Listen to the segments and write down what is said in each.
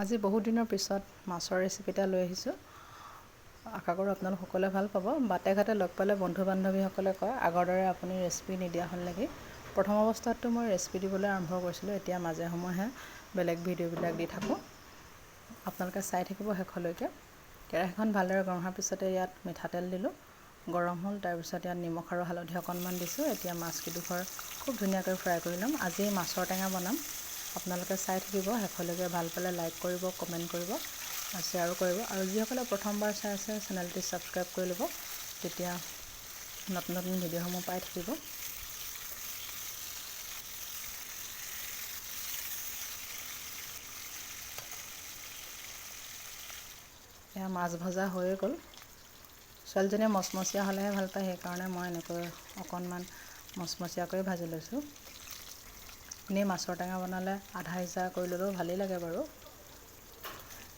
আজি বহুত দিনৰ পিছত মাছৰ ৰেচিপি এটা লৈ আহিছোঁ। আশা কৰোঁ আপোনালোক সকলোৱে ভাল পাব। বাটে ঘাটে লগ পালে বন্ধু বান্ধৱীসকলে কয় আগৰ দৰে আপুনি ৰেচিপি নিদিয়া হ'ল নেকি। প্ৰথম অৱস্থাততো মই ৰেচিপি দিবলৈ আৰম্ভ কৰিছিলোঁ, এতিয়া মাজে সময়েহে বেলেগ ভিডিঅ'বিলাক দি থাকোঁ। আপোনালোকে চাই থাকিব শেষলৈকে। কেৰাহীখন ভালদৰে গৰম হোৱাৰ পিছতে ইয়াত মিঠাতেল দিলোঁ, গৰম হ'ল। তাৰপিছত ইয়াত নিমখ আৰু হালধি অকণমান দিছোঁ। এতিয়া মাছকেইডোখৰ খুব ধুনীয়াকৈ ফ্ৰাই কৰি ল'ম। আজি মাছৰ টেঙা বনাম। আপোনালোকে চাই থাকিব শেষলৈকে। ভাল পালে লাইক কৰিব, কমেণ্ট কৰিব আৰু শ্বেয়াৰো কৰিব। আৰু যিসকলে প্ৰথমবাৰ চাই আছে চেনেলটি ছাবস্ক্ৰাইব কৰি ল'ব, তেতিয়া নতুন নতুন ভিডিঅ'সমূহ পাই থাকিব। এয়া মাছ ভজা হৈয়ে গ'ল। ছোৱালীজনীয়ে মচমচীয়া হ'লেহে ভাল পায়, সেইকাৰণে মই এনেকৈ অকণমান মচমচীয়াকৈ ভাজি লৈছোঁ। এনেই মাছৰ টেঙা বনালে আধা সিজা কৰি ল'লেও ভালেই লাগে বাৰু।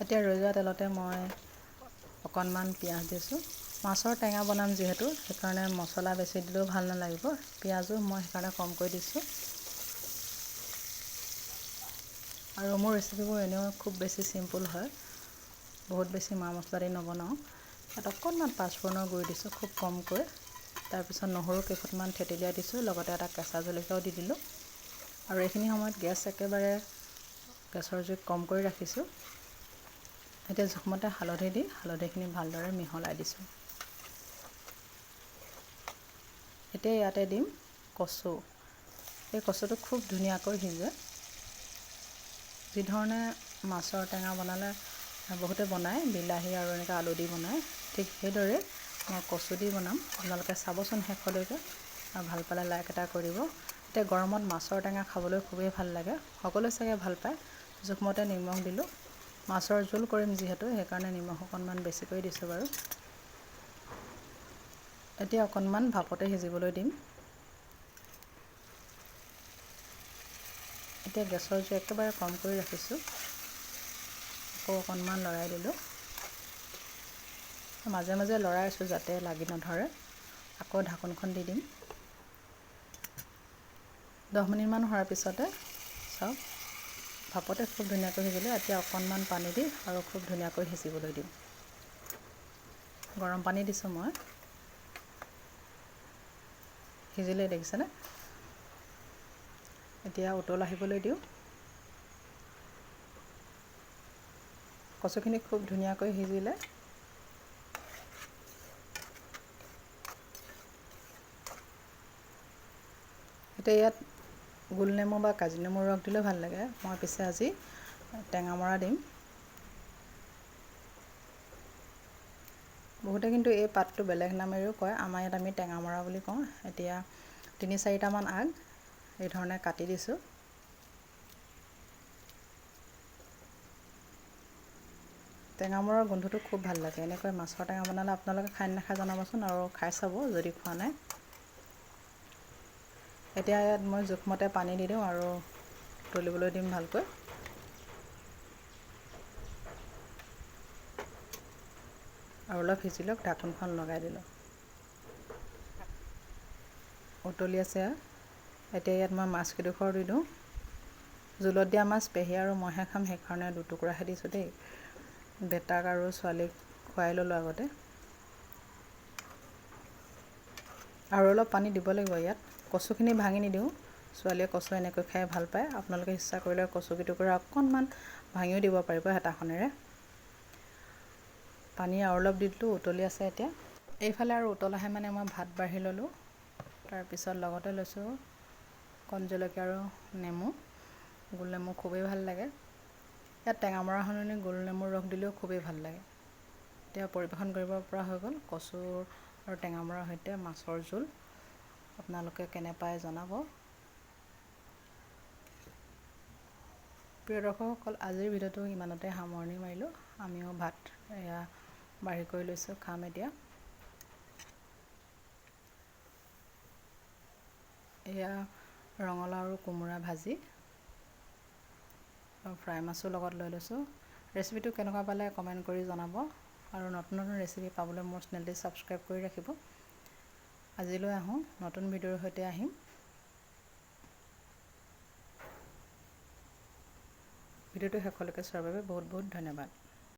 এতিয়া ৰৈ যোৱা তেলতে মই অকণমান পিঁয়াজ দিছোঁ। মাছৰ টেঙা বনাম যিহেতু, সেইকাৰণে মছলা বেছি দিলেও ভাল নালাগিব। পিঁয়াজো মই সেইকাৰণে কমকৈ দিছোঁ। আৰু মোৰ ৰেচিপিবোৰ এনেও খুব বেছি চিম্পুল হয়, বহুত বেছি মা মছলা দি নবনাওঁ। ইয়াত অকণমান পাঁচফোৰণৰ গুড়ি দিছোঁ, খুব কমকৈ। তাৰপিছত নহৰু কেইফুটমান থেতেলিয়াই দিছোঁ, লগতে এটা কেঁচা জলকীয়াও দি দিলোঁ। আৰু এইখিনি সময়ত গেছৰ জুইক কম কৰি ৰাখিছোঁ। এতিয়া জোখমতে হালধি দি হালধিখিনি ভালদৰে মিহলাই দিছোঁ। এতিয়া ইয়াতে দিম কচু। এই কচুটো খুব ধুনীয়াকৈ সিজে। যিধৰণে মাছৰ টেঙা বনালে বহুতে বনায়, বিলাহী আৰু এনেকৈ আলু দি বনায়, ঠিক সেইদৰে মই কচু দি বনাম। আপোনালোকে চাবচোন শেষলৈকে আৰু ভাল পালে লাইক এটা কৰিব। এতিয়া গৰমত মাছৰ টেঙা খাবলৈ খুবেই ভাল লাগে, সকলোৱে চাগে ভাল পায়। জোখমতে নিমখ দিলোঁ। মাছৰ জোল কৰিম যিহেতু, সেইকাৰণে নিমখ অকণমান বেছিকৈ দিছোঁ বাৰু। এতিয়া অকণমান ভাপতে সিজিবলৈ দিম। এতিয়া গেছৰ জুই একেবাৰে কম কৰি ৰাখিছোঁ। আকৌ অকণমান লৰাই দিলোঁ। মাজে মাজে লৰাই আছোঁ যাতে লাগি নধৰে। আকৌ ঢাকোনখন দি দিম। 10 মিনিটমান হোৱাৰ পিছতে চাওক ভাপতে খুব ধুনীয়াকৈ সিজিলে। এতিয়া অকণমান পানী দি আৰু খুব ধুনীয়াকৈ সিজিবলৈ দিম। গৰম পানী দিছোঁ মই। সিজিলে দেখিছেনে। এতিয়া উতল আহিবলৈ দিওঁ। কচুখিনি খুব ধুনীয়াকৈ সিজিলে। এতিয়া ইয়াত গোল নেমু বা কাজি নেমুৰ ৰস দিলেও ভাল লাগে। মই পিছে আজি টেঙামৰা দিম। বহুতে কিন্তু এই পাতটো বেলেগ নামেৰেও কয়, আমাৰ ইয়াত আমি টেঙামৰা বুলি কওঁ। এতিয়া 3-4টামান আগ এই ধৰণে কাটি দিছোঁ। টেঙামৰাৰ গোন্ধটো খুব ভাল লাগে। এনেকৈ মাছৰ টেঙা বনালে আপোনালোকে খাই নাখায় জনাবচোন, আৰু খাই চাব যদি খোৱা নাই। এতিয়া ইয়াত মই জোখমতে পানী দি দিওঁ আৰু উতলিবলৈ দিম ভালকৈ। আৰু অলপ সিজি লওক, ঢাকোনখন লগাই দিলোঁ। উতলি আছে। এতিয়া ইয়াত মই মাছকেইডোখৰ দি দিওঁ। জোলত দিয়া মাছ পেহী আৰু মইহে খাম, সেইকাৰণে দুটুকুৰাহে দিছোঁ দেই। বেটাক আৰু ছোৱালীক খুৱাই ল'লোঁ আগতে। আৰু অলপ পানী দিব লাগিব ইয়াত। কচুখিনি ভাঙি নিদিওঁ, ছোৱালীয়ে কচু এনেকৈ খাই ভাল পায়। আপোনালোকে ইচ্ছা কৰিলে কচুকেইটুকুৰা অকণমান ভাঙিও দিব পাৰিব হেতাখনেৰে। পানী আৰু অলপ দি দিলোঁ, উতলি আছে এতিয়া। এইফালে আৰু উতল আহে মানে মই ভাত বাঢ়ি ল'লোঁ। তাৰপিছত লগতে লৈছোঁ কণ জলকীয়া আৰু নেমু। গোল নেমু খুবেই ভাল লাগে। ইয়াত টেঙামৰা সলনি গোল নেমুৰ ৰস দিলেও খুবেই ভাল লাগে। এতিয়া পৰিৱেশন কৰিব পৰা হৈ গ'ল কচু আৰু টেঙামৰাৰ সৈতে মাছৰ জোল। আপোনালোকে কেনে পায় জনাব। প্ৰিয় দৰ্শকসকল, আজিৰ ভিডিঅ'টো ইমানতে সামৰণি মাৰিলোঁ। আমিও ভাত এয়া বাঢ়ি কৰি লৈছোঁ, খাম এতিয়া। এয়া ৰঙালাও আৰু কোমোৰা ভাজি আৰু ফ্ৰাই মাছো লগত লৈ লৈছোঁ। ৰেচিপিটো কেনেকুৱা পালে কমেণ্ট কৰি জনাব। আৰু নতুন নতুন ৰেচিপি পাবলৈ মোৰ চেনেলটি ছাবস্ক্ৰাইব কৰি ৰাখিব। আজিলৈ আহোঁ, নতুন ভিডিঅ'ৰ সৈতে আহিম। ভিডিঅ'টো শেষলৈকে চোৱাৰ বাবে বহুত বহুত ধন্যবাদ।